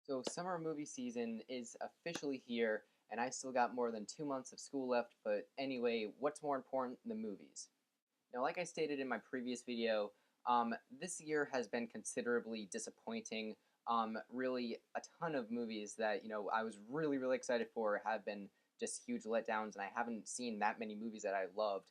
So summer movie season is officially here, and I still got more than 2 months of school left, but anyway, what's more important than the movies? Now, like I stated in my previous video, this year has been considerably disappointing. Really, a ton of movies that, I was really, really excited for have been just huge letdowns, and I haven't seen that many movies that I loved,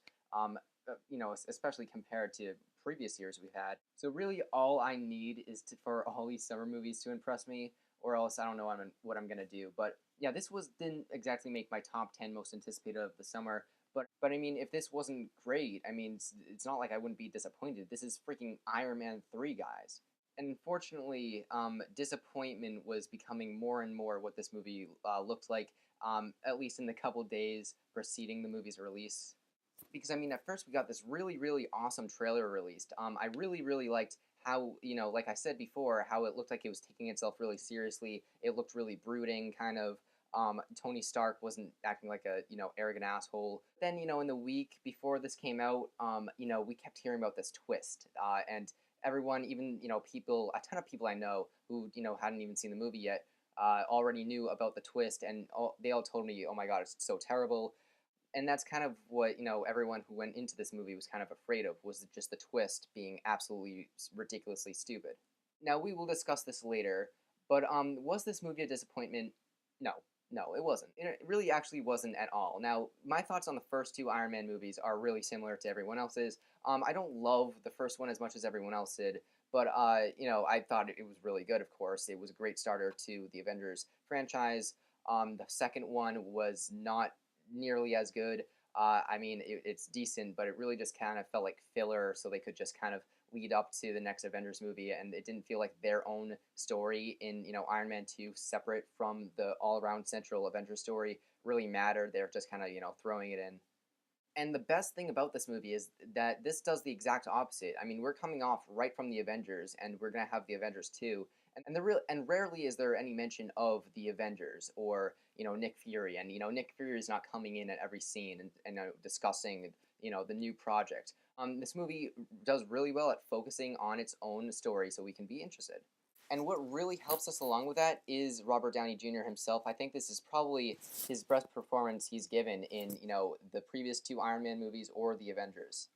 especially compared to previous years we've had. So really, all I need is for all these summer movies to impress me, or else I don't know what I'm gonna do. But yeah, didn't exactly make my top 10 most anticipated of the summer. But I mean, if this wasn't great, I mean, it's not like I wouldn't be disappointed. This is freaking Iron Man 3, guys. And unfortunately, disappointment was becoming more and more what this movie looked like, at least in the couple days preceding the movie's release. Because I mean, at first we got this really, really awesome trailer released. I really, really liked how, like I said before, how it looked like it was taking itself really seriously. It looked really brooding, kind of. Tony Stark wasn't acting like a, arrogant asshole. Then, in the week before this came out, we kept hearing about this twist, and everyone, even, a ton of people I know who, hadn't even seen the movie yet, already knew about the twist, and they all told me, "Oh my God, it's so terrible." And that's kind of what everyone who went into this movie was kind of afraid of, was just the twist being absolutely ridiculously stupid. Now we will discuss this later, but was this movie a disappointment? No, no, it wasn't. It really actually wasn't at all. Now my thoughts on the first two Iron Man movies are really similar to everyone else's. I don't love the first one as much as everyone else did, but I thought it was really good. Of course, it was a great starter to the Avengers franchise. The second one was not nearly as good. I mean, it's decent, but it really just kind of felt like filler, so they could just kind of lead up to the next Avengers movie, and it didn't feel like their own story in Iron Man 2, separate from the all around central Avengers story, really mattered. They're just kind of throwing it in. And the best thing about this movie is that this does the exact opposite. I mean, we're coming off right from the Avengers, and we're gonna have the Avengers 2, and rarely is there any mention of the Avengers or Nick Fury, and Nick Fury is not coming in at every scene and discussing the new project. This movie does really well at focusing on its own story, so we can be interested. And what really helps us along with that is Robert Downey Jr. himself. I think this is probably his best performance he's given in, the previous two Iron Man movies or the Avengers.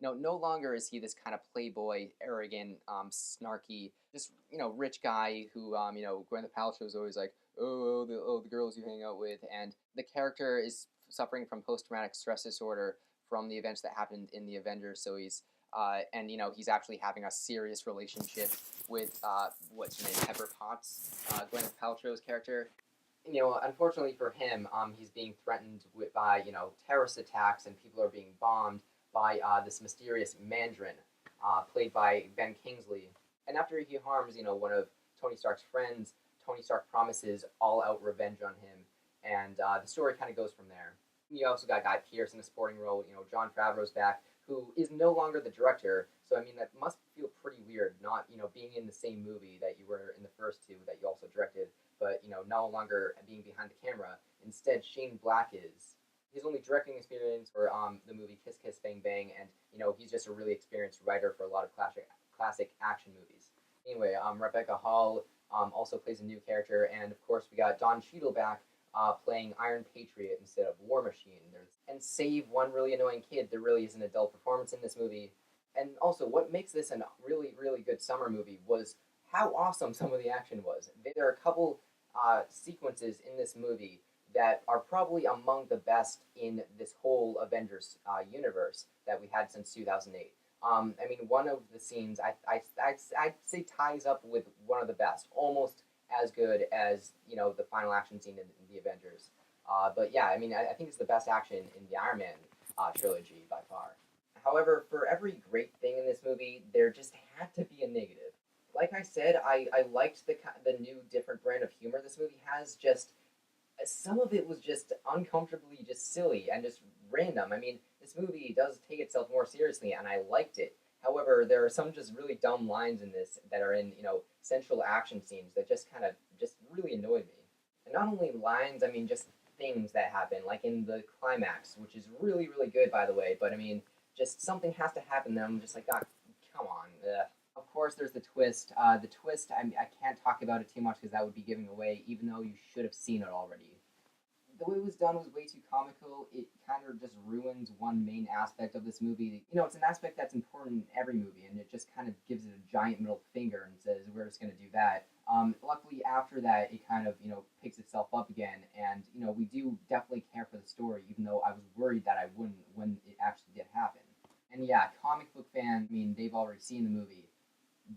No longer is he this kind of playboy, arrogant, snarky, just rich guy who Gwyneth Paltrow is always like, oh the girls you hang out with, and the character is suffering from post traumatic stress disorder from the events that happened in the Avengers. So he's actually having a serious relationship with what's her name, Pepper Potts, Gwyneth Paltrow's character. Unfortunately for him, he's being threatened by terrorist attacks, and people are being bombed by this mysterious Mandarin, played by Ben Kingsley. And after he harms, one of Tony Stark's friends, Tony Stark promises all-out revenge on him, and the story kind of goes from there. You also got Guy Pearce in a supporting role. Jon Favreau's back, who is no longer the director. So I mean, that must feel pretty weird, not being in the same movie that you were in the first two that you also directed, but no longer being behind the camera. Instead, Shane Black is his only directing experience for the movie Kiss Kiss Bang Bang, and he's just a really experienced writer for a lot of classic action movies. Anyway, Rebecca Hall also plays a new character, and of course we got Don Cheadle back, playing Iron Patriot instead of War Machine. And save one really annoying kid, there really is an adult performance in this movie. And also, what makes this a really, really good summer movie was how awesome some of the action was. There are a couple sequences in this movie that are probably among the best in this whole Avengers universe that we had since 2008. I mean, one of the scenes I'd say ties up with one of the best, almost as good as the final action scene in the Avengers. But yeah, I mean, I think it's the best action in the Iron Man trilogy by far. However, for every great thing in this movie, there just had to be a negative. Like I said, I liked the new different brand of humor this movie has. Just some of it was just uncomfortably just silly and just random. I mean, this movie does take itself more seriously, and I liked it. However, there are some just really dumb lines in this that are in central action scenes that just kind of just really annoyed me. And not only lines, I mean just things that happen, like in the climax, which is really really good by the way. But I mean, just something has to happen. Then I'm just like, ah, come on. Ugh. Of course, there's the twist. The twist, I can't talk about it too much because that would be giving away, even though you should have seen it already. The way it was done was way too comical. It kind of just ruins one main aspect of this movie. You know, it's an aspect that's important in every movie, and it just kind of gives it a giant middle finger and says, we're just going to do that. Luckily, after that, it kind of, picks itself up again, and, we do definitely care for the story, even though I was worried that I wouldn't when it actually did happen. And yeah, comic book fans, they've already seen the movie.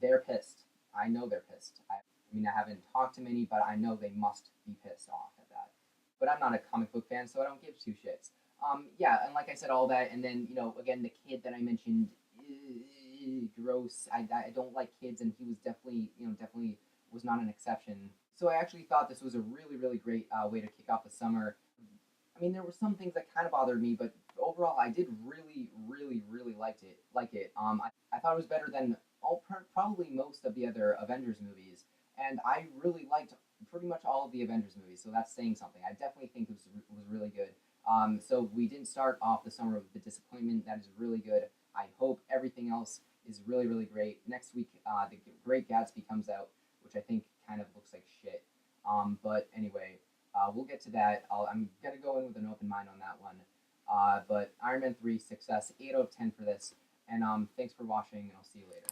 They're pissed. I know they're pissed. I haven't talked to many, but I know they must be pissed off at that. But I'm not a comic book fan, so I don't give two shits. Yeah, and like I said, all that, and then again, the kid that I mentioned, gross. I don't like kids, and he was definitely was not an exception. So I actually thought this was a really really great way to kick off the summer. There were some things that kind of bothered me, but overall, I did really, really, really liked it. I thought it was better than probably most of the other Avengers movies, and I really liked pretty much all of the Avengers movies. So that's saying something. I definitely think it was really good. So we didn't start off the summer with the disappointment. That is really good. I hope everything else is really, really great. Next week, The Great Gatsby comes out, which I think kind of looks like shit. But anyway, we'll get to that. I'm going to go in with an open mind on that one. But Iron Man 3, success, 8 out of 10 for this. And thanks for watching, and I'll see you later.